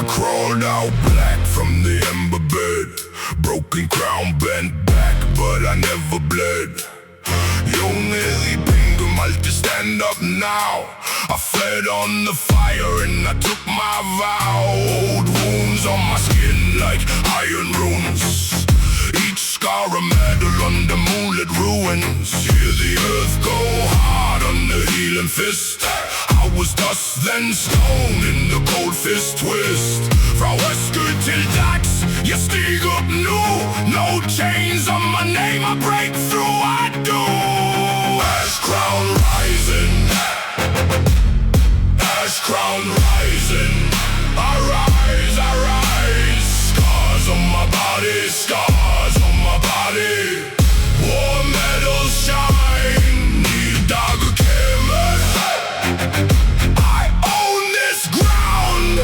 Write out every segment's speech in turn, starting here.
crawled out black from the ember bed. Broken crown, bent back, but I never bled. Jag nere alltid stand up now. I fed on the fire and I took my vow. Old wounds on my skin like iron runes. Each scar a medal under moonlit ruins. Hear the earth go hard on the healing fist. I was dust then stone in the cold fist twist. Fra Väskö till dags, jag stig upp nu. No chains on my name, I break through, I do. Ash crown rising, ash crown rising. I rise, I rise. Scars on my body, scars on my body. War medals shine, need dagger kämmer. I own this ground.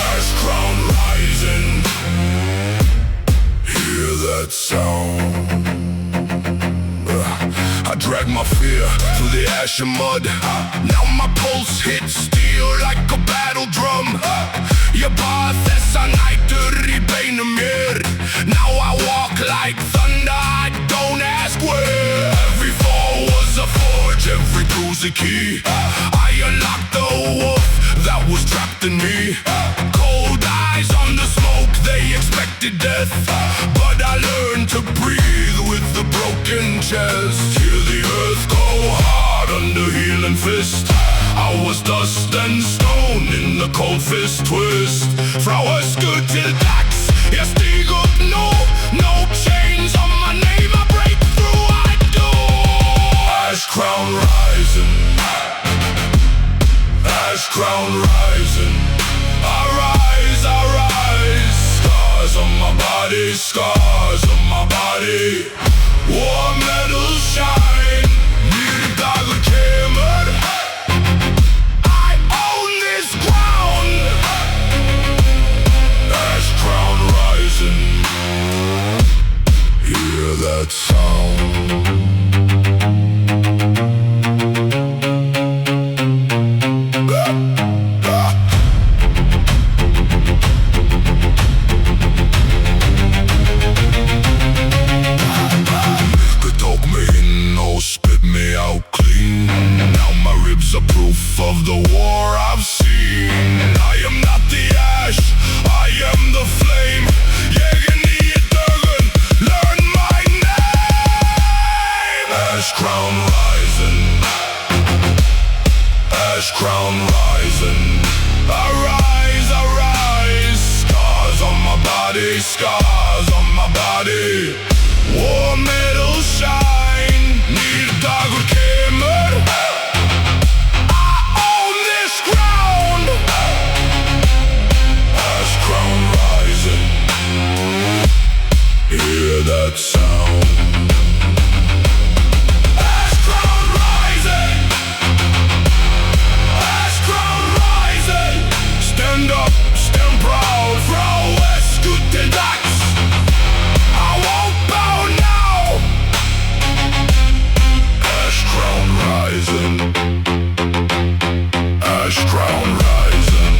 Ash crown rising. Hear that sound? I drag my fear through the ash and mud. Now my pulse hits steel like a battle drum. Jag bara dessa nighter I benen mer. Now I walk like thunder, I don't ask where. Every fall was a forge, every bruise a key. I unlocked the wolf that was trapped in me. Cold eyes on the smoke, they expected death. But I learned to breathe with the broken chest. Hear the earth go hard under healing fist. I was dust and stone in the cold fist twist. Fra Väskö till dags, jag stig upp nu. No chains on my name, I break through, I do. Ash crown rising, ash crown rising. I rise, I rise. Scars on my body, scars on my body. War medals shine, need dagger kämmer. I own this ground. Ash crown rising. Hear that sound? A proof of the war I've seen. I am not the ash, I am the flame. Jäger ni dögen, learn my name. Ash crown rising, ash crown rising. I rise, I rise. Scars on my body, scars on my body. War medals shine, need dagger kämmer. Hear that sound? Ash crown rising, ash crown rising. Stand up, stand proud. Fra Väskö till dags, I won't bow now. Ash crown rising, ash crown rising.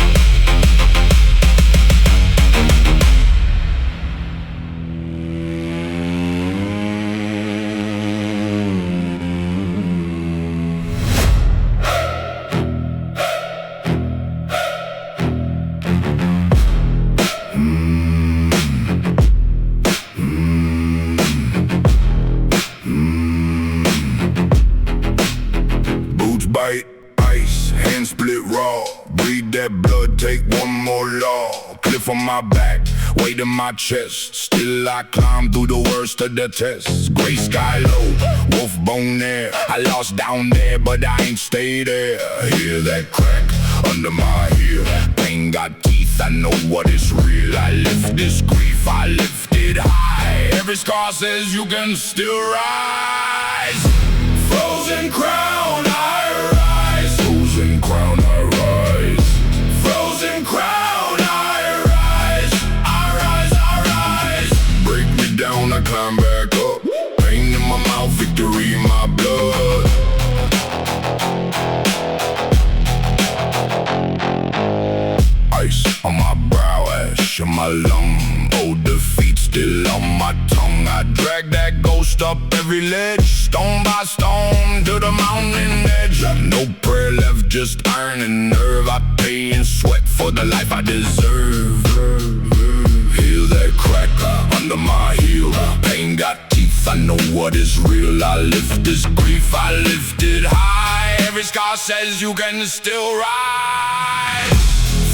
Bite, ice, hand split raw. Bleed that blood, take one more law. Cliff on my back, weight in my chest. Still I climb through the worst of the tests. Gray sky low, wolf bone there. I lost down there, but I ain't stay there. Hear that crack under my heel. Pain got teeth, I know what is real. I lift this grief, I lift it high. Every scar says you can still rise. Frozen crown, I rise. Frozen crown, I rise. Frozen crown, I rise. I rise, I rise. Break me down, I climb back up. Pain in my mouth, victory in my blood. my lung. Oh, defeat still on my tongue. I drag that ghost up every ledge, stone by stone to the mountain edge. No prayer left, just iron and nerve. I pay in sweat for the life I deserve. Heal that crack under my heel. Pain got teeth, I know what is real. I lift this grief, I lift it high. Every scar says you can still rise.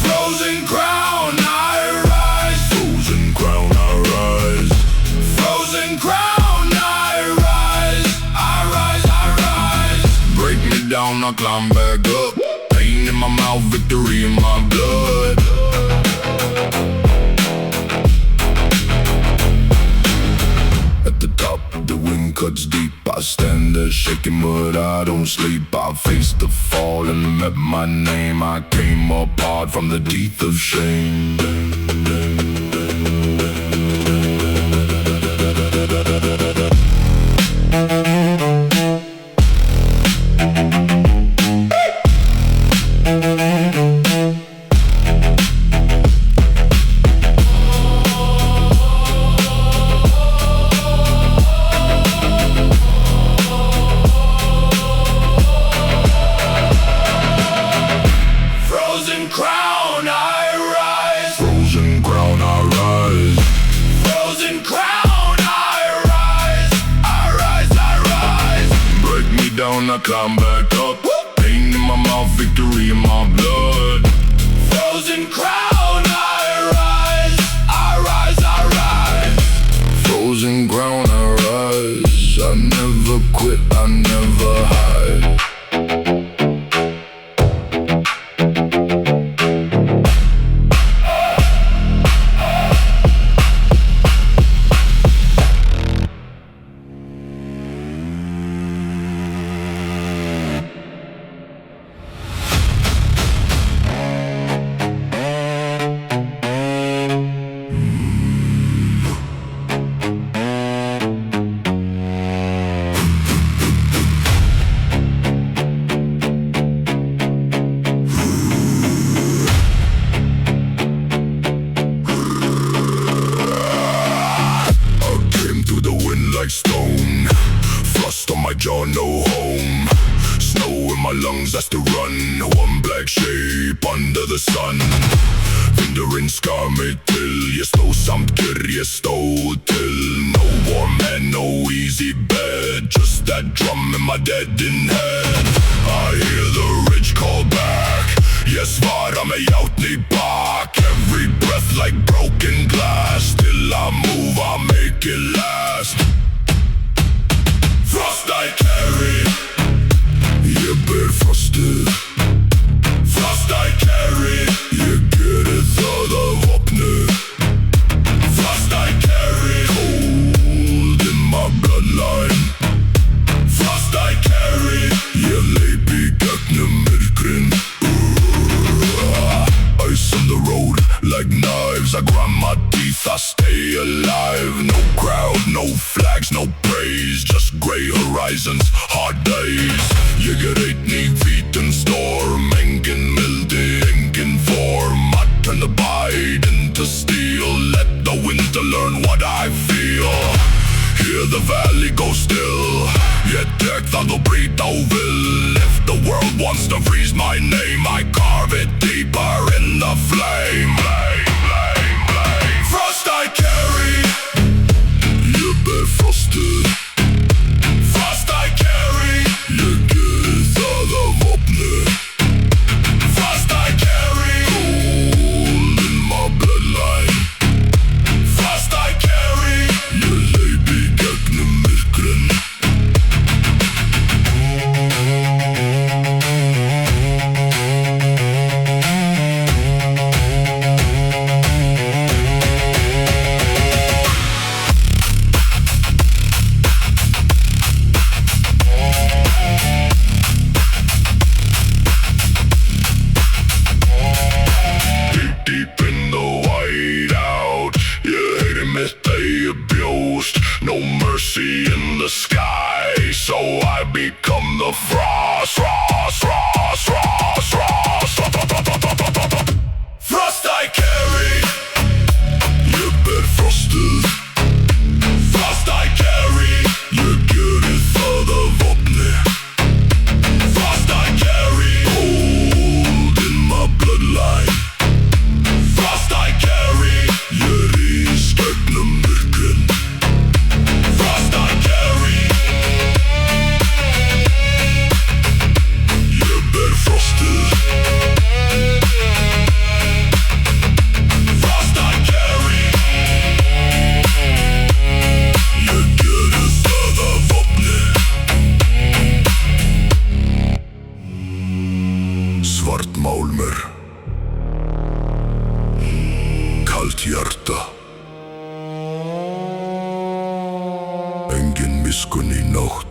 Frozen crown, I rise. Frozen crown, I rise. Frozen crown, I rise. I rise, I rise. Break me down, I climb back up. Pain in my mouth, victory in my blood. At the top, the wind cuts deep. I stand there shaking, but I don't sleep. I faced the fall and met my name. I came apart from the teeth of shame. Frozen crown, I rise. Frozen crown, I rise. Frozen crown, I rise. I rise, I rise. Break me down, I climb back up. Pain in my mouth, victory in my blood. Frozen crown, I rise. I rise, I rise. Frozen crown, I rise. I never quit, I never hide. Like stone, frost on my jaw, no home. Snow in my lungs, that's to run. One black shape under the sun. Vinderen skar mig till. Jag står samt jag står till. No warm man, no easy bed. Just that drum in my dead in head. I hear the rich call back. Jag svarar mig out ni back. Every breath like broken glass. Still I move, I make it last. Frost I carry, jag bär frosted. Frost I carry, jag get it alla vapnet. Frost I carry, cold in my bloodline. Frost I carry, jag lever i mörkren. Ice on the road like knives. I grind my teeth, I stay alive. No crowd, no flags, no praise. Just grey horizons, hard days. Jag get 8 feet in storm. Ingen milde, ingen form. I turn the bite into steel. Let the winter learn what I feel. Hear the valley go still. Yet death I'll breathe will. If the world wants to freeze my name, I carve it deeper in the flame. Frost I carry, jag bär frosted. Frost I carry, jag get alla vapnet. Frost I carry, cold in my bloodline. Frost I carry, jag lever i mörkren. Svartmálmur, kalt hjarta, engin miskunn í nótt.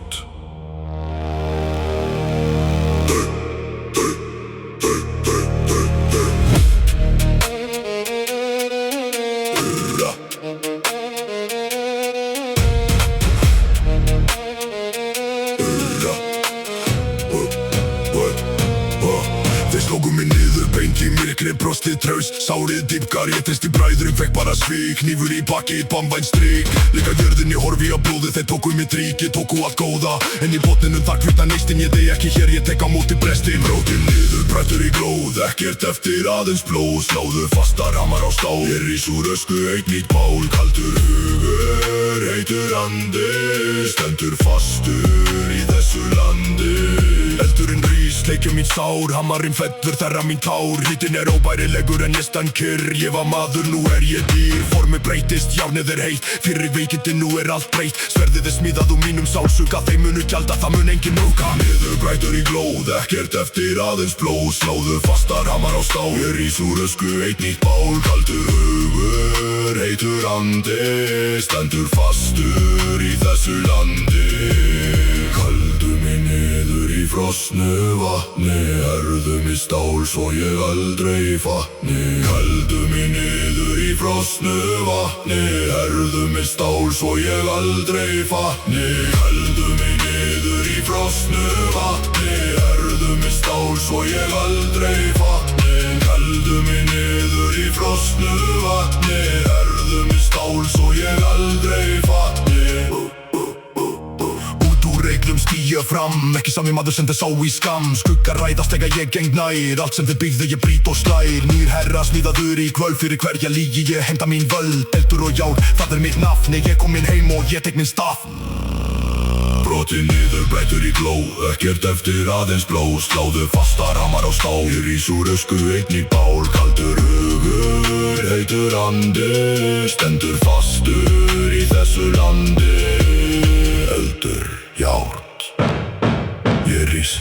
Þeir slógu mig niður, beint í myrkri, brostið traust. Sárið dýpkar, ég treysti bræðurinn, fekk bara svik. Hnífur í baki, bamvæn strik. Líka jörðinni horfi á blóðið, þeir tóku mig trík. Ég tóku allt góða, en í botninum þar hvita neistin. Ég dey ekki hér, ég tek á móti brestin. Brótin niður, brættur í glóð, ekkert eftir aðeins blóð. Sláðu fastar, hamar á stál. Ég rís úr ösku, eitt nýtt bál. Kaldur hugur, heitur andi, stendur fastur í þessu landi. Eldurinn rís, leikja mín sár, hamarinn fellur, þerra mín tár. Hittin óbærilegur en ég stand kyrr. Ég var maður, nú ég dýr. Formið breytist, járnið heitt, fyrir veikindi nú allt breytt. Sverðið smíðað úr mínum sálsuga, þeim munu gjalda, það mun enginn núka. Niður brætur í glóð, ekkert eftir aðeins blóð. Sláðu fastar, hamar á stál. Ég rís úr ösku, eitt nýtt bál. Kaldur hugur, heitur andi, stendur fastur í þessu landi. Kaldu mig niður í frosnu vatni, herðu mig stál svo ég aldrei fatni. Kaldu mig niður í frosnu vatni, herðu mig stál svo ég aldrei fatni. Kaldu mig niður í frosnu vatni, herðu mig stál svo ég aldrei fatni. Kaldu mig niður í frosnu vatni, herðu mig stál svo ég aldrei fatni. Reglum stíja fram, ekki sami maður sem þess á í skam. Skuggar ræðast þegar ég geng nær, allt sem þið byggðu ég brýt og slær. Nýr herra smíðaður í kvöld, fyrir hverja lígi ég heimta mín völd. Eldur og jár, það mín nafn, ég kom inn heim og ég tek minn stað. Brotin niður, brættur í gló, ekkert eftir aðeins blóð. Sláðu fastar, hamar á stál. Ég rís úr ösku, eitt nýtt bál. Kaldur hugur, heitur andi, stendur fastur í þessu landi. Eldur, járn, ég rís.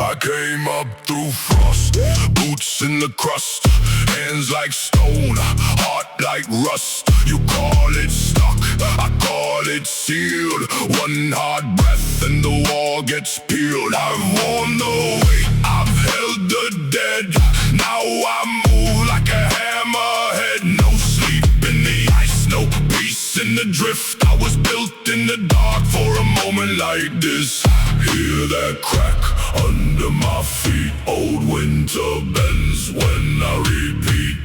I came up through frost, boots in the crust, hands like stone, heart like rust. You call it stuck, I call it sealed. One hard breath and the wall gets peeled. I've worn the weight, I've held the dead. Now I move like a hammerhead. No sleep in the ice, no peace in the drift. I was built in the dark for a moment like this. Hear that crack under my feet. Old winter bends when I repeat.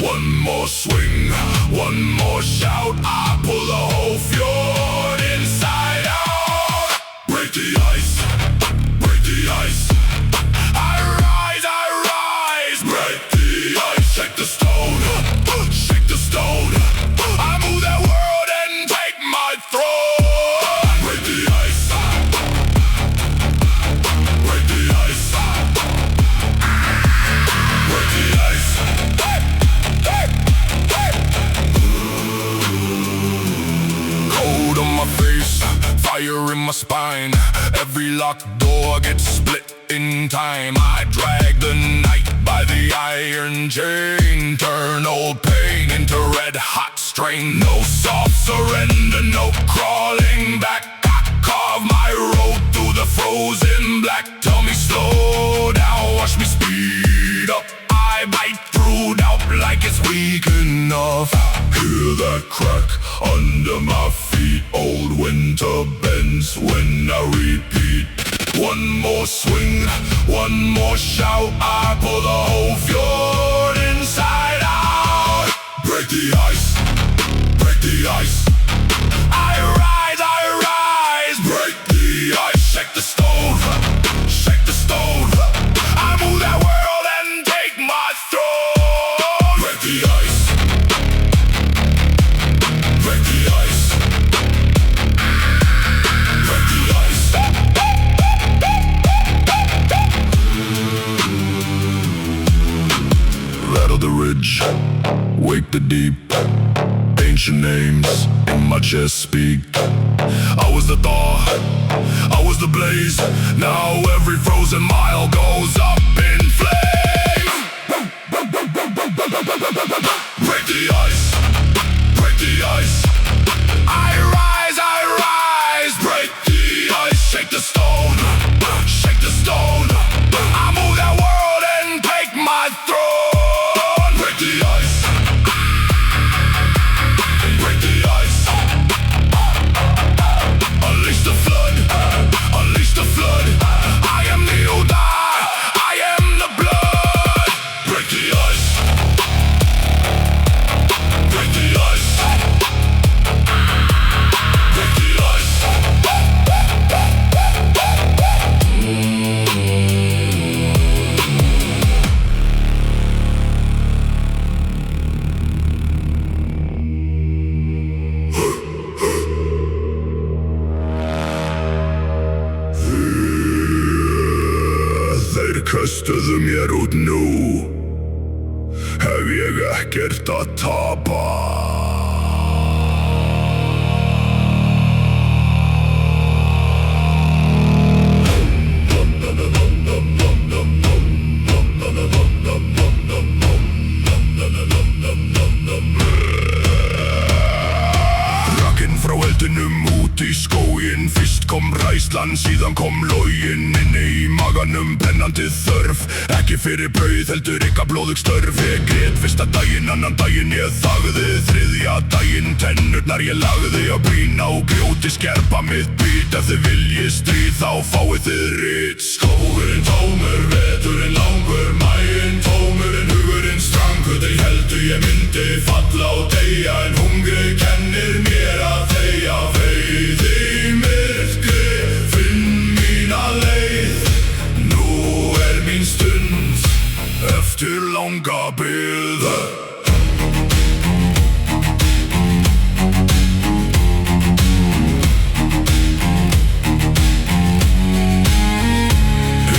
One more swing, one more shout. I pull the whole fjord inside out. Break the ice, break the ice. I rise, break the ice. Shake the stone, shake the stone. I move that world and take my throne. Break the ice, break the ice, break the ice. Cold on my face, fire in my spine. Every locked door gets split in time. I drag the night by the iron chain. Turn old pain into red hot strain. No soft surrender, no crawling back. I carve my road through the frozen black. Tell me slow down, watch me speed up. I bite through doubt like it's weak enough. Hear that crack under my feet. Old winter bends when I repeat. One more swing, one more shout, I pull the whole fjord inside out. Break the ice, break the ice. I rise, break the ice. Shake the stone, shake the stone. I move that world and take my throne. Break the ice, break the ice, break the ice. Rattle the ridge, wake the deep. Ancient names in my chest speak. I was the thaw, I was the blaze. Now every frozen mile goes up in flame. Break the ice, break the ice. I rise, break the ice. Shake the stone, shake the stone. I move that world and take my throne. Break the ice, break the ice. Unleash the flood, unleash the flood. I am the Odai, I am the blood. Break the ice, break the ice, break the ice. Þeir köstuðu mér út nú. Hef ég ekkert að tapa. Rakinn frá eldinum út í skóginn. Fyrst kom ræslan, síðan kom loginn. Inni í maganum brennandi þörf. Ekki fyrir brauð, heldur ykkar blóðug störf. Ég grét fyrsta daginn, annan daginn ég þagði. Þriðja daginn tennurnar ég lagði. Á brýna og grjóti skerpa mitt bít. Ef þið viljið stríð þá fáið þið rit. Skógurinn tómur, veturinn langur. Maginn tómur en hugurinn strangur. Þeir heldu ég myndi falla og deyja. En hungrið kennir mér að þegja. Veið í myrkri, finn mína leið. Nú er mín stund eftir langa bið.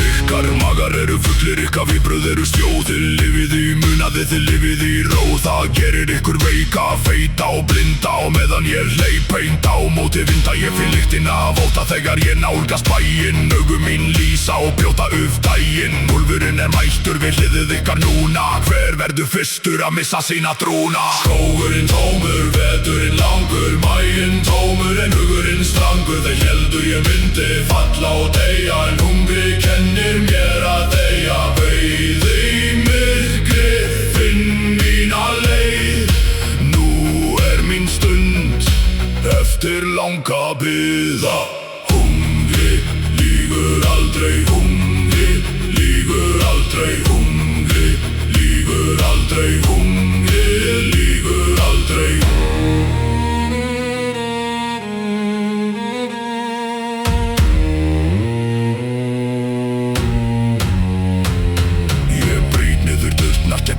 Ykkar magar eru fuglir, ykkar viðbrögð eru stjóð. Þið lifið í munaði, þið lifið í ró. Það gerir ykkur veika, feita og blinda. Og meðan ég hleyp beint á móti vinda, ég finn lyktina af ótta þegar ég nálgast bæinn. Augu mín lýsa og brjóta upp daginn. Úlfurinn er mættur við hliðið ykkar núna. Hver verður fyrstur að missa sína trúna? Skógurinn tómur, veturinn langur. Maginn tómur en hugurinn strangur. Þeir heldu ég myndi falla og deyja. En hungri kennir mér að deyja. Veið í myrkri, finn mína leið. Nú er mín stund eftir langa bið. Hungri lýgur aldrei, hungri lýgur aldrei. Hungri lýgur aldrei, hungri lýgur aldrei.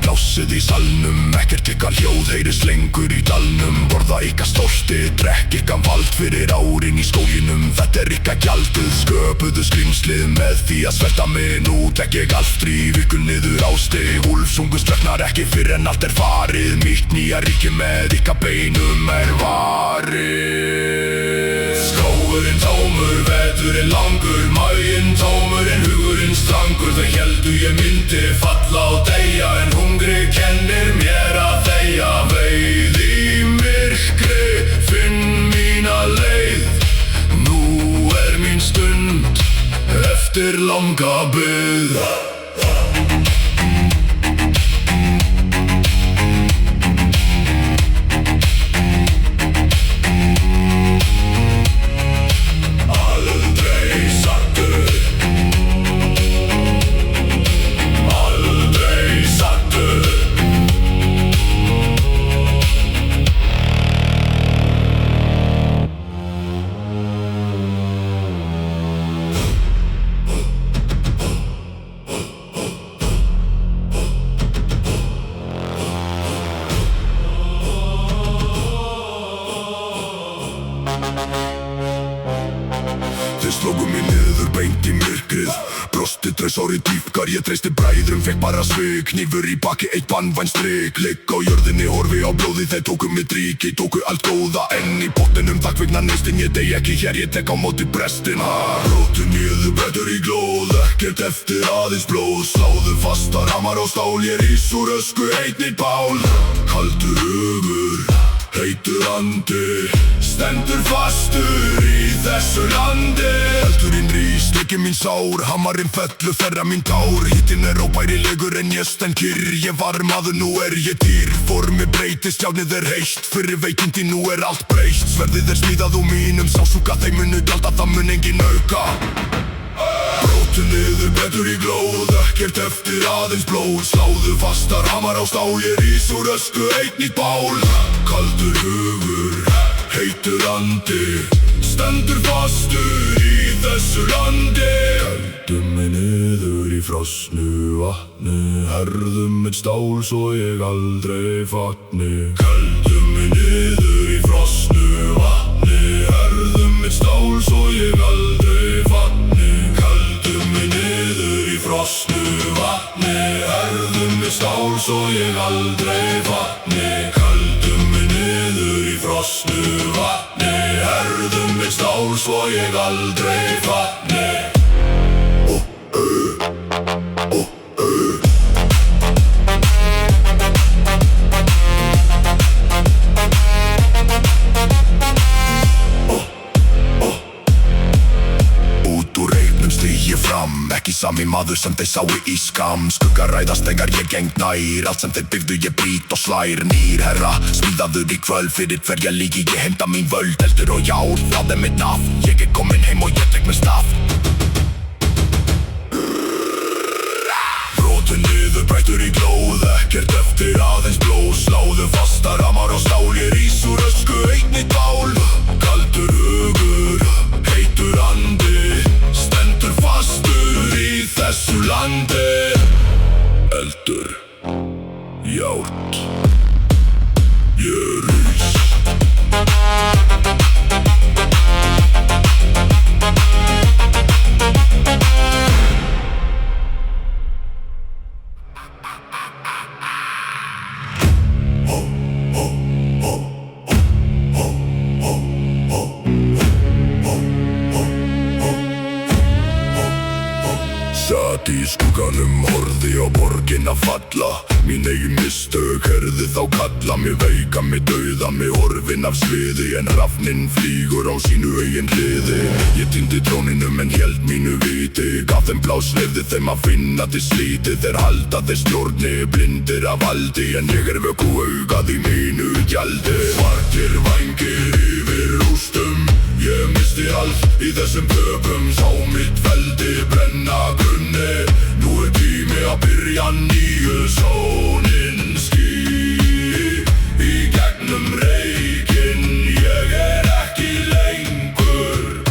Plásið í salnum, ekkert ykkar hljóð heyrist lengur í dalnum. Borða ykkar stolti, drekk ykkar vald fyrir árin í skóginum. Þetta er ykkar gjaldið, sköpuðu skrýmslið með því að svelta mig. Nú legg ég allt frí, ykkur niður á stig. Úlfsungu slöknar ekki fyrr en allt er farið. Mitt nýja ríki með ykkar beinum er varið. Skógurinn tómur, veturinn langur. Maginn tómur en hugurinn strangur. Þeir heldu ég myndi falla og deyja. En hungri kennir mér að þegja. Veið í myrkri, finn mína leið. Nú er mín stund eftir langa bið. Aldrei sattur sárið dýpkar, ég treysti bræðrum, fekk bara svik. Hnífur í baki, eitt banvæn strik. Ligg á jörðinni, horfi á blóði, þeir tóku mig dríki. Tóku allt góða enn í pottinum, takk vegna neistinn. Ég dey ekki hér, ég tek á móti brestin. Rótu niður, brettur í glóð, ekkert eftir aðeins blóð. Sláðu fastar, hamar á stál, ég rís úr ösku, einnir bál. Kaldur hugur, heitur andi, stendur fastur í þessu landi. Eldurinn rís, ekki mín sár, hamarinn fellur, þerra mín tár. Hittin óbærilegur en ég stend kyrr, ég var maður, nú ég dýr. Formi breytist, járnið heitt, fyrir veikindi nú allt breytt. Sverðið smíðað úr mínum, sásúka þeim munu gjalda, það mun engin auka. Brótu niður, brettur í glóð, ekkert eftir aðeins blóð. Sláðu fastar, hamar á stál, ég rís úr ösku, einnir bál. Kaldur hugur, heitur andi, stendur fastur í þessu landi. Kældu mig niður í frosnu vatni, herðum eitt stál svo ég aldrei fatni. Kældu mig niður í frosnu vatni, herðum eitt stál svo ég aldrei fatni. Kældu mig niður í frosnu vatni, herðum eitt stál svo ég aldrei fatni. Kældu mig niður í frosnu vatni, herðum eitt stál svo ég aldrei fatni. Ekki sami maður sem þeir sáu í skam. Skuggar ræðast þegar ég geng nær, allt sem þeir byggðu ég brýt og slær. Nýr herra, smíðaður í kvöld, fyrir hverja líki ég heimta mín völd. Eldur og jár, það mitt nafn, ég komin heim og ég tek með staf. Brotu niður, brettur í glóð, ekkert eftir aðeins blóð. Sláðu fastar, hamar á stál, ég rís úr ösku, einnir bál. Kaldur hugur, heitur andi, stendur fastur í þessu landi. Eldur, járn, ég rís. Sat í skugganum, horfði á borgina falla. Mín eigin mistök, herði þá kalla. Mig veika, mig dauða, mig horfin af sviði. En rafninn flýgur á sínu eigin hliði. Ég týndi tróninum en hélt mínu viti. Gaf þeim blás, leyfði þeim að finna til slíti. Þeir halda þeir stjórni, blindir af valdi. En ég vöku augað í mínu gjaldi. Svartir vængir yfir rústum, ég misti allt í þessum töpum. Sá mitt veldi brenna grunni, nú tími að byrja nýju. Sónin skín í gegnum reykinn, ég ekki lengur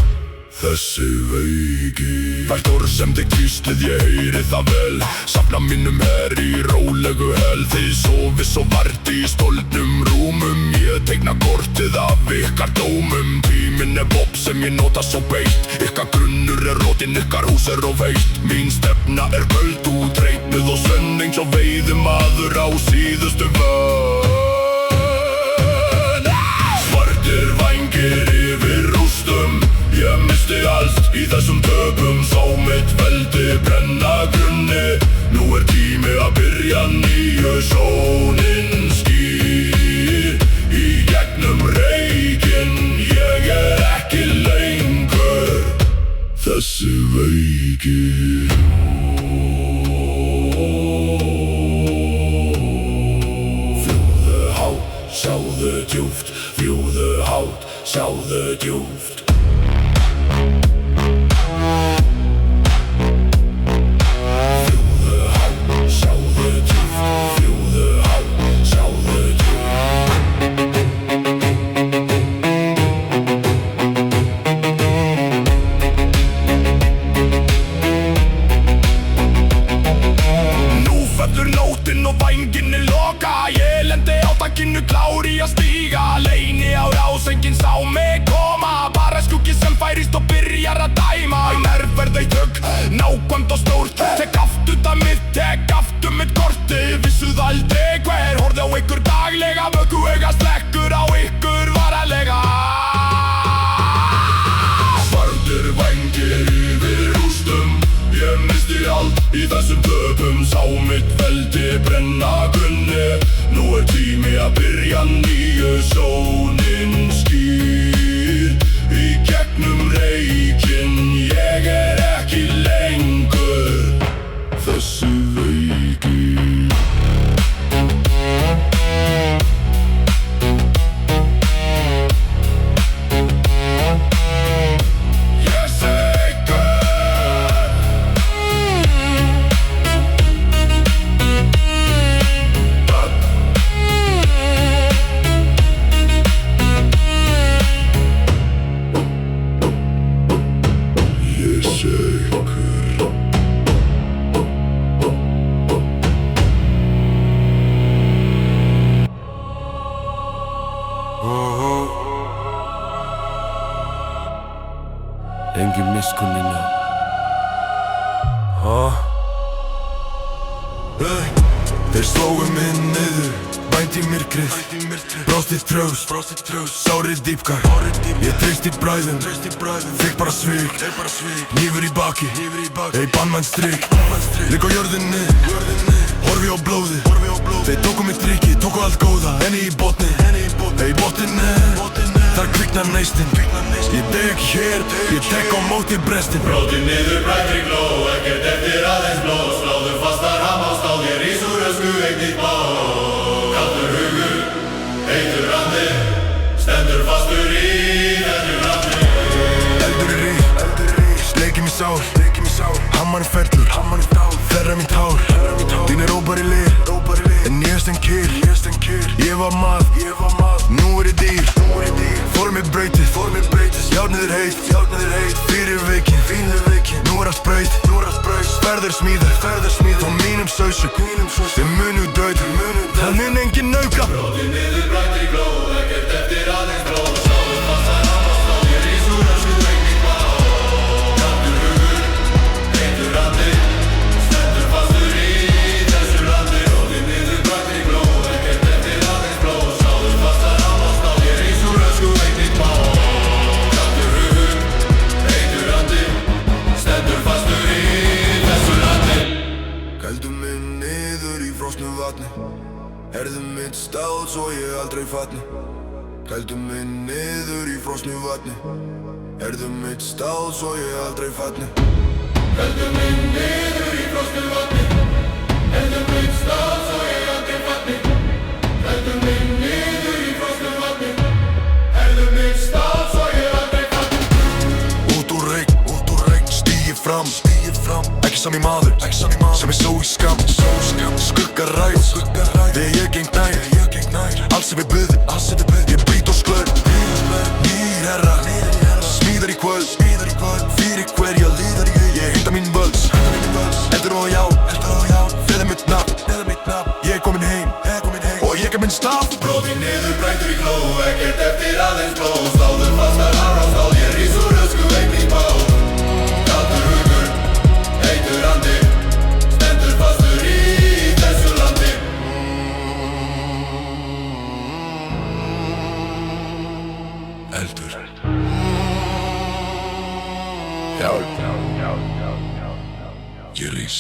þessi veiki. Hvert orð sem þið hvíslið, ég heyri það vel. Safna mínum her í rólegu hel. Þið sofið svo vart í stolnum rúmum, ég teikna kortið af ykkar dómum. Tíminn bopp sem ég nota svo beitt, ykkar grunnur rótin, ykkar hús of heitt. Mín stefna köld, útreiknuð og sönn, eins og veiðimaður á síðustu vönn. Svartir vængir yfir rústum, ég misti allt í þessum töpum. Sá mitt veldi brenna grunni, nú tími að byrja nýju. Sónin skín í gegnum reykinn, ég ekki lengur þessi veiki. Fljúðu hátt, sjáðu djúpt, fljúðu hátt, sjáðu djúpt. Klár í að stíga, leini á rás, enginn sá mig koma. Bara skuggi sem færist líkt og byrjar að dæma. Nærferð eitt hugg, nákvæmt og stórt. Tek aftur það mitt, tek aftur mitt korti. Vissuð aldrei hver horfði á ykkur daglega. Vöku eiga slekkur á ykkur varalega. Svartir vængir yfir rústum. Ég misti allt í þessum töpum. Sá mitt veldi brenna grunni. Nú tími að byrja nýju. Sólin skín í gegnum reykinn. Ég ekki lengur þessi veiki. Engin miskunnina. Þeir slógu mig niður, bænt í myrkrið. Brostið tröst, sárið dýpkar. Ég treyst í bræðum, fikk bara svik. Hnífur í baki, ei bannmenn strik. Ligg á jörðinni, horfi á blóði. Þeir tóku mig trikki, tóku allt góða. Henni í botni, ei botninni. Þar kviknar neistinn. Ég dey ekki hér, ég tek á móti brestin. Brotið niður brættir í gló, ekkert eftir aðeins blóð. Sláðu fastar ham á stál, ég rís úr ösku, eitt nýtt blóð. Kaldur hugur, heitur randi, stendur fastur í þessu randi. Eldur í rík, sleikir mig sár. Hammarinn fellur, þerra mín tár. Þínir rópar í lir, en ég stend kyrr. Ég var mað, nú ég dýr. Formið breytið, járnið heit. Fyrir veikin, nú allt spraut. Ferður smíðar, frá mínum sausum. Þeir munu dauð, það mun engin nauka. Brotið niður brættir í gló, ekkert eftir aðeins blóð. Sláðu fastar ham á stál, ég rís úr ösku, eitt nýtt blóð. Kaldur hugur, heitur randi, stendur fastur í þessu randi. Brotið niður brættir í gló, ekkert eftir aðeins blóð. Sláðu fastar ham á stál, ég rís úr ösku, eitt nýtt blóð. Kaldur hugur, heitur randi, stendur fastur í þessu randi. Kældu mig niður í frosnu vatni. Herðu mitt stáð svo ég aldrei fatni. Kældu mig niður í frosnu vatni. Herðu mitt stáð svo ég aldrei fatni. Kældu mig niður í frosnu vatni. Herðu mitt stáð svo ég aldrei fatni. Kældu mig niður í frosnu vatni. Herðu mitt stáð svo ég aldrei fatni. Út úr reik, stígi fram. Ekki sami maður, sem só í skam. Skuggar ræð, þegar ég geng nær. Allt sem við buðum, ég brýt og sklör. Nýr herra, smíðar í kvöld. Fyrir hverja liðar ég heita mín völs. Eldur og já, feður mitt nafn. Ég komin heim, og ég minn staf. Brotið niður brættur í gló, ekkert eftir aðeins blóð. Sláðu fastar ham á stál, ég rís úr ösku, eitt nýtt blóð. Kaldur hugur, heitur randi, stendur fastur í þessu landi. Eldur. Ég rís.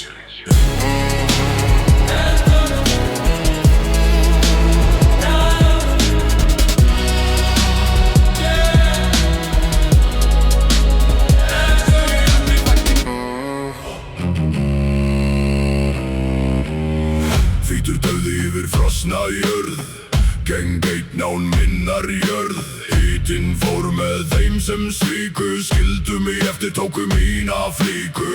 Hvítur dauði yfir frosna jörð. Geng einn án minnar jörð. Hitinn fór með þeim sem svíku. Skildu mig eftir, tóku mína flíku.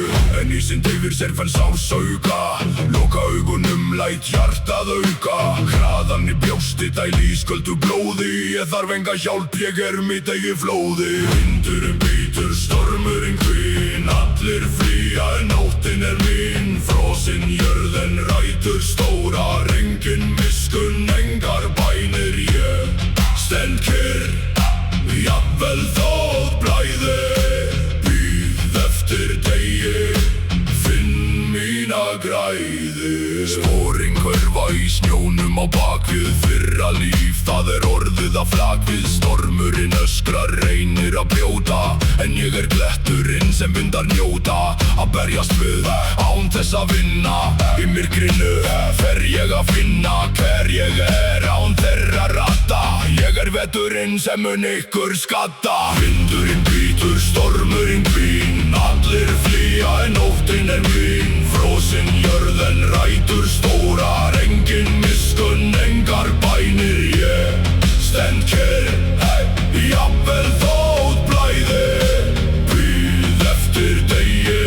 En ísinn deyfir sérfenn sásauka. Loka augunum, læt hjartað auka. Hraðan í brjósti, dæli ísköldu blóði. Ég þarf enga hjálp, ég mitt eigið flóði. Vindurinn bítur, stormurinn hvín. Allir flýja en nóttin mín. Frosinn jörðin rætur stórar. Engin miskun, engar bænir. Ég stend kyrr, jafnvel þótt blæði. græði. Sporin hverfa í snjónum á bakvið fyrra líf. Það orðið að flakvið. Stormurinn öskrar, reynir að brjóta, en ég kletturinn sem vindar njóta. Að berjast við, án þess að vinna. Í myrkrinu fer ég að finna hver ég án þeirra radda. Ég veturinn sem mun ykkur skadda. Vindurinn bítur, stormurinn hvín. Allir flýja en nóttin mín. Frosin jörðin rætur stórar. Engin miskunn, engar bænir. Ég stend kyrr, jafnvel þótt blæði. Bíð eftir degi,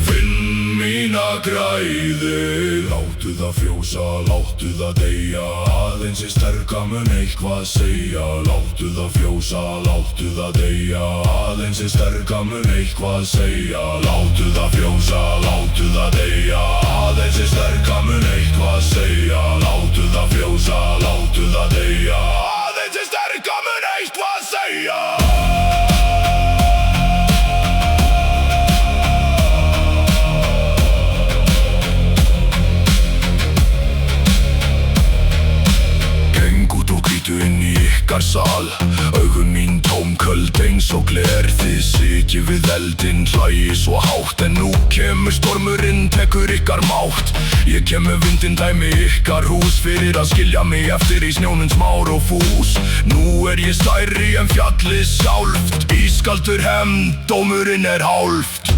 finn mína græði. Láttu það frjósa, láttu það deyja. Aðeins sterka mun eitthvað segja. Láttu það frjósa, láttu það deyja. Aðeins sterka mun eitthvað segja. Láttu það frjósa, láttu það deyja. Aðeins sterka mun eitthvað segja. Láttu það frjósa, láttu það deyja. Aðeins sterka mun eitthvað segja. Inn í ykkar sal, augun mín tómköld eins og gler. Þið sitjið við eldinn, hlægi svo hátt. En nú kemur stormurinn, tekur ykkar mátt. Ég kem með vindinn, dæmi ykkar hús. Fyrir að skilja mig eftir í snjónum smár og fús. Nú ég stærri en fjallið sjálft. Ískaldur hefnd, dómurinn hálft.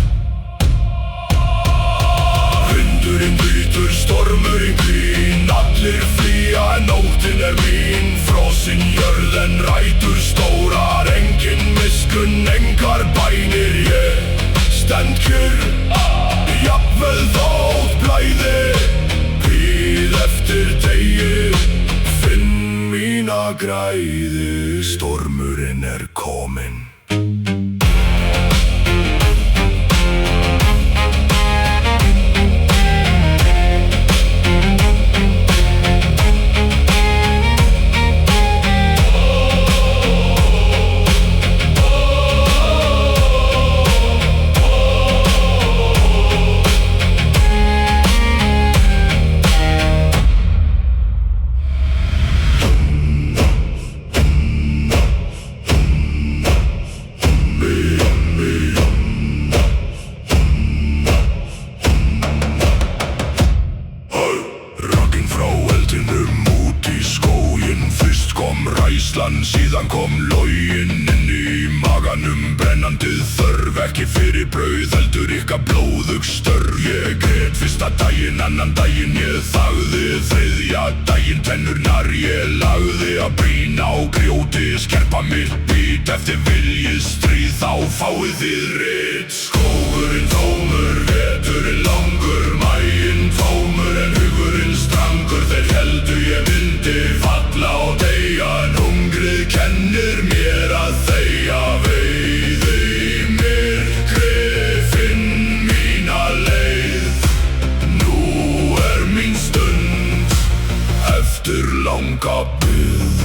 Vindurinn bítur, stormurinn hvín. Allir flýja en nóttin mín. Frosin jörðin rætur stórar. Engin miskunn, engar bænir. Ég stend kyrr, jafnvel þótt blæði. Bíð eftir degi, finn mína græði. Stormurinn kominn. Síðan kom loginn inn í maganum. Brennandið þörf, ekki fyrir brauð, heldur ykkar blóðug störf. Ég grét fyrsta daginn, annan daginn ég þagði. Þriðja daginn tennurnar ég lagði. Að brýna á grjóti, skerpa mitt bít. Eftir viljið stríð, þá fáið þið rit. Skógurinn tómur, veturinn langur. Maginn tómur en hugurinn strangur. Þeir heldu ég myndi falla og deyja, en hungrið kennir mér að þegja. Veiði í myrkri, finn mína leið. Nú mín stund, eftir langa bið.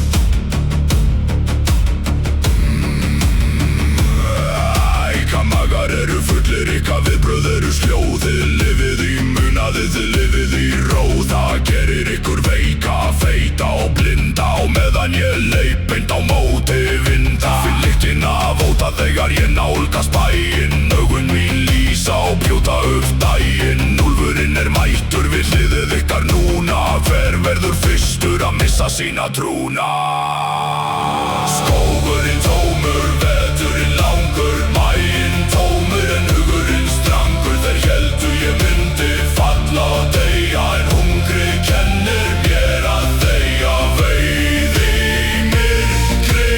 Ykkar magar fullir, ykkar viðbrögð sljóð. Þið lifið í munaði, þið lifið í ró. Það gerir ykkur veika, feita og blinda. Á meðan ég leip beint á móti vinda. Finn lyktina vóta þegar ég nálgast bæinn. Augun mín lýsa og brjóta upp daginn. Úlfurinn mættur við hliðið ykkar núna. Hver verður fyrstur að missa sína trúna? Skógurinn tómur, veturinn langur. Maginn tómur en hugurinn strangur. Þeir héldu ég myndi falla og deyja, en hungrið kennir mér að þegja. Veiði í myrkri,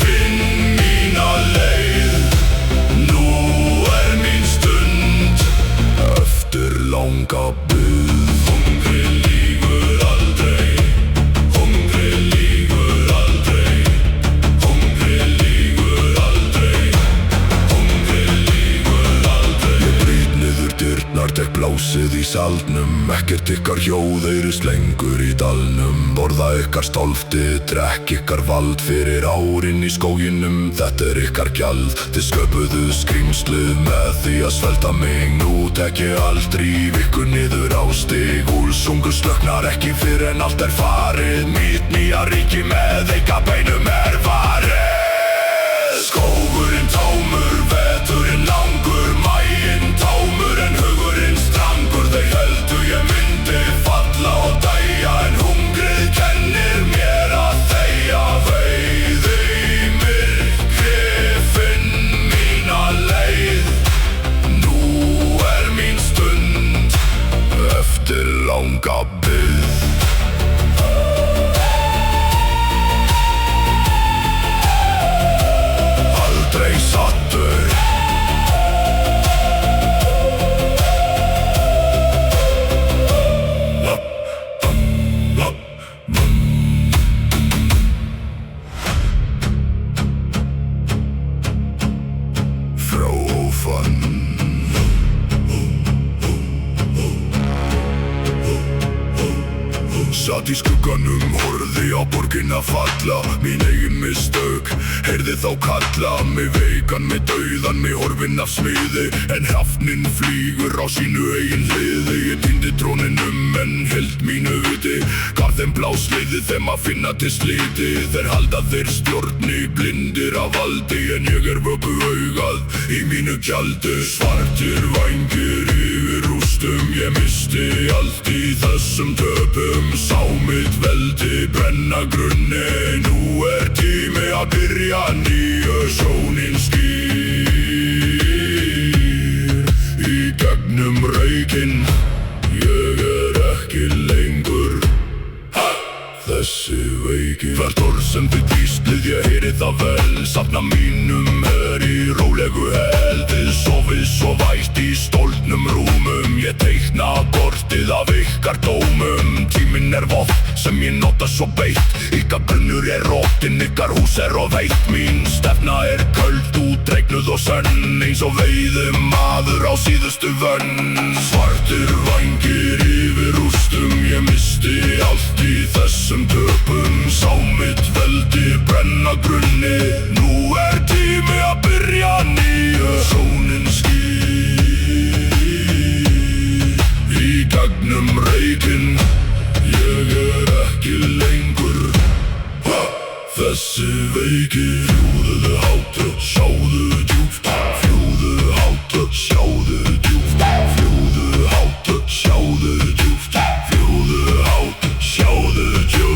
finn mína leið. Nú mín stund, eftir langa bið. Hungrið lýgur aldrei, hungrið lýgur aldrei. Hungrið lýgur aldrei, hungrið lýgur aldrei. Ég brýt niður dyrnar, tek blásið í saldnum, ekkert ykkar hljóðeyrist lengur í dalnum. Borða ykkar stoltið, drekk ykkar vald fyrir árin í skóginum. Þetta ykkar gjald, þið sköpuðu skrýmslið með því að svelta mig. Nú tek ég allt, ríf ykkur niður á stig. Úlsungur slöknar ekki fyrr en allt farið. Mitt nýja ríki með eika beinum varið. Skógurinn tómur, veturinn langur, maginn tómur en hugurinn strangur. Þau héldu ég myndi falla og dæja, en hungrið kennir mér að þegja. Veiði í myrkri, finn mína leið. Nú mín stund eftir langa bið. Aldrei sattur. Frá ofan. Satt í skugganum, horfði á borgina falla. Mín eigin mistök, heyrði þá kalla. Mig veikan, mig dauðan, mig horfinn af smiði. En hafnin flýgur á sínu eigin hliði. Ég týndi tróninum en held mínu viti. Gaf þeim blásliði þeim að finna til sliti. Þeir halda þeir stjórni, blindir af valdi. En ég vöku augað í mínu gjaldi. Svartir vængir yfir rústum. Ég misti allt í þessum töpum. Sá mitt veldi brenna grunni. Nú tími að byrja nýju. Sjónin skýr í gegnum reykinn. Ég ekki lengur þessi veiki. Hvert orð sem þið býstlið, ég heyri það vel. Safna mínum í rólegu hel. Þið sofið svo vætt í stólnum rúmum. Ég teikna kortið af ykkar dómum. Tíminn vopn sem ég nota svo beitt. Ykkar grunnur rótin, ykkar hús og veitt. Mín stefna köld, útreiknuð og sönn. Eins og veiðimaður á síðustu vönn. Svartir vængir yfir rústum. Ég misti allt í þessum töpum. Sá mitt veldi brenna grunni. Nú tími að byrja nýju. Sjónin skýr í gegnum reykinn. Ég ekki lengur þessi veiki. Fljúðu hátt, sjáðu djúpt. Fljúðu hátt, sjáðu djúpt. Fljúðu hátt, sjáðu djúpt. Fljúðu hátt, sjáðu djúpt.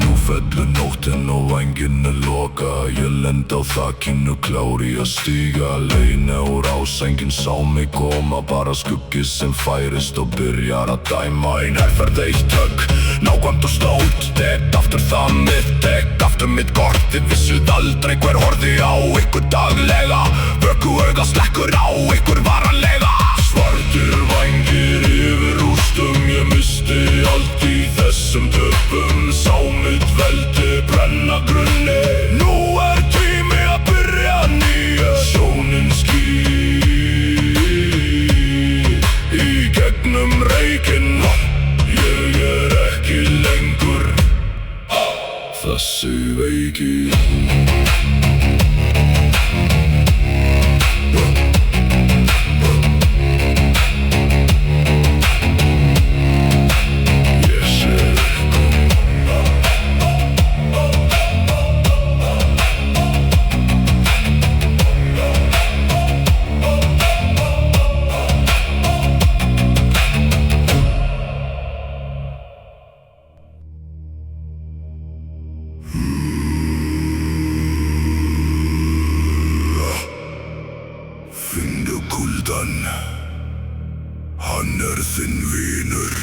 Nú fellur nóttin og vænginn loka. Ég lend á þakinu, klári að stíga. Leina úr ásengin, sá mig koma. Bara skuggi sem færist og byrjar að dæma. Ein herferð, eitt högg, nákvæmt og stórt. Tek aftur það mitt, tek aftur mitt kort. Þið vissuð aldrei hver horfði á ykkur daglega. Vöku auga slekkur á ykkur varanlega. Svartir vængir yfir rústum. Ég misti allt í þessum töpum. Sá mitt veldi brenna grunni. Nú tími að byrja nýju. Sjónin skýr í gegnum reykinn. Ég ekki lengur þessi veiki. Finndu kuldan, hann þinn vinur.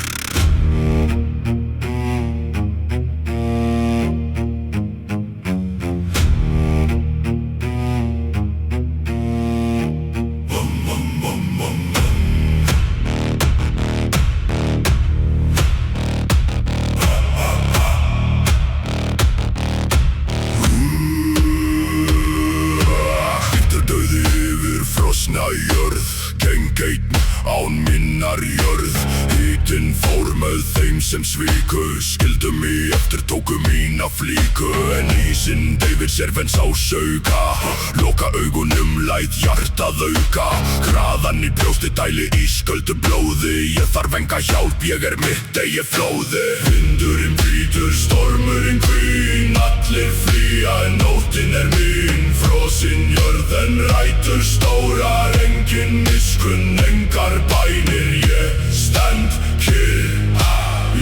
hennar jörð. Hitinn fór með þeim sem sviku, skildu mig eftir tóku mína flíku. En ísinn deyfir sér venn sásauka, loka augunum, læt hjartað auka. Hraðan í brjósti dæli ísköldu blóði, ég þarf enga hjálp, ég mitt eigið flóði. Vindurinn brýtur, stormurinn hvín, allir flýja en nóttin mín. Frosin jörð en rætur stórar, engin miskunn, engar bænir. Ég stend kyrr,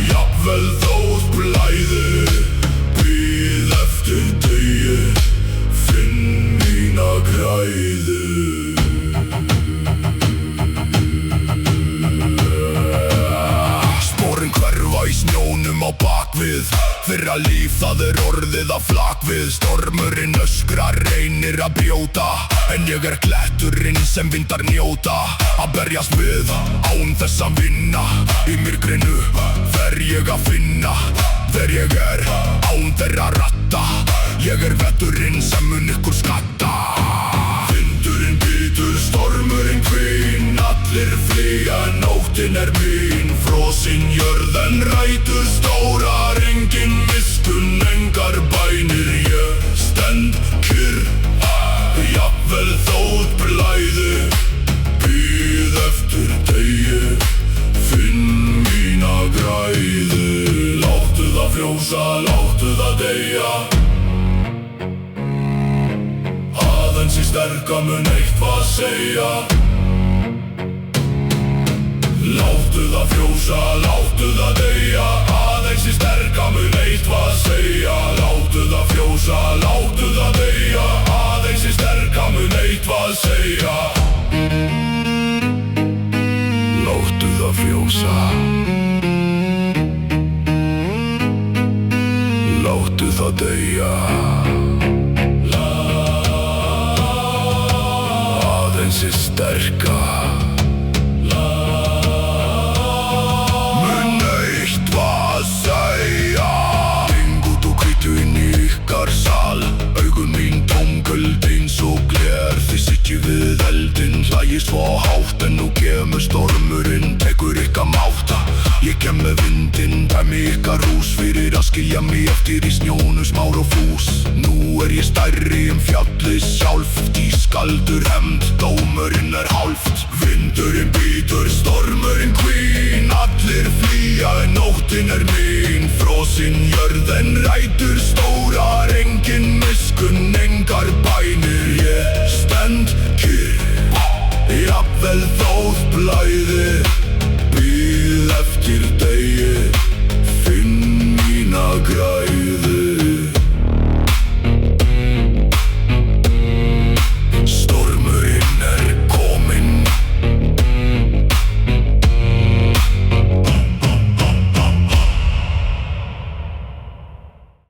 jafnvel þótt blæði. Bíð eftir degi, finn mína græðu. Sporin hverfa í snjónum á bakvið, fyrra líf það orðið að flak við. Stormurinn öskrar, reynir að brjóta, en ég kletturinn sem vindar njóta. Að berjast við, án þess að vinna, í myrkrinu fer ég að finna. Þegar ég án þeirra ratta, ég veturinn sem mun ykkur skatta. Vindurinn bítur, stormurinn hvín, allir flýja en nóttin mín. Frosin jörð en rætur stórar, engin miskunn, engar bænir. Ég stend kyrr, jafnvel þótt blæði. Bíð eftir degi, finn mína græðu. Láttu það frjósa, láttu það deyja, aðeins í sterka mun eitthvað segja. Láttu það frjósa, láttu það deyja, aðeins í sterka mun eitthvað segja. Láttu það frjósa, láttu það deyja, aðeins í sterka mun eitthvað segja. Láttu það frjósa, láttu það deyja, aðeins í sterka mun eitthvað segja. Geng út og hvítu inn í ykkar sal, augun mín tómgöld eins og gler. Þið sitjið við eldinn, hlægir svo hátt, en nú kemur stormurinn, tekur ykkar máta. Ég kem með vindinn, dæmi ykkar hús, fyrir að skilja mig eftir í snjónu smár og fús. Nú ég stærri fjallið sjálft, ískaldur hefnd, dómurinn hálft. Vindurinn bítur, stormurinn hvín, allir flýja en nóttin mín. Frosin jörð en rætur stórar, engin miskunn, engar bænir. Ég stend kyrr, jafnvel þótt blæði.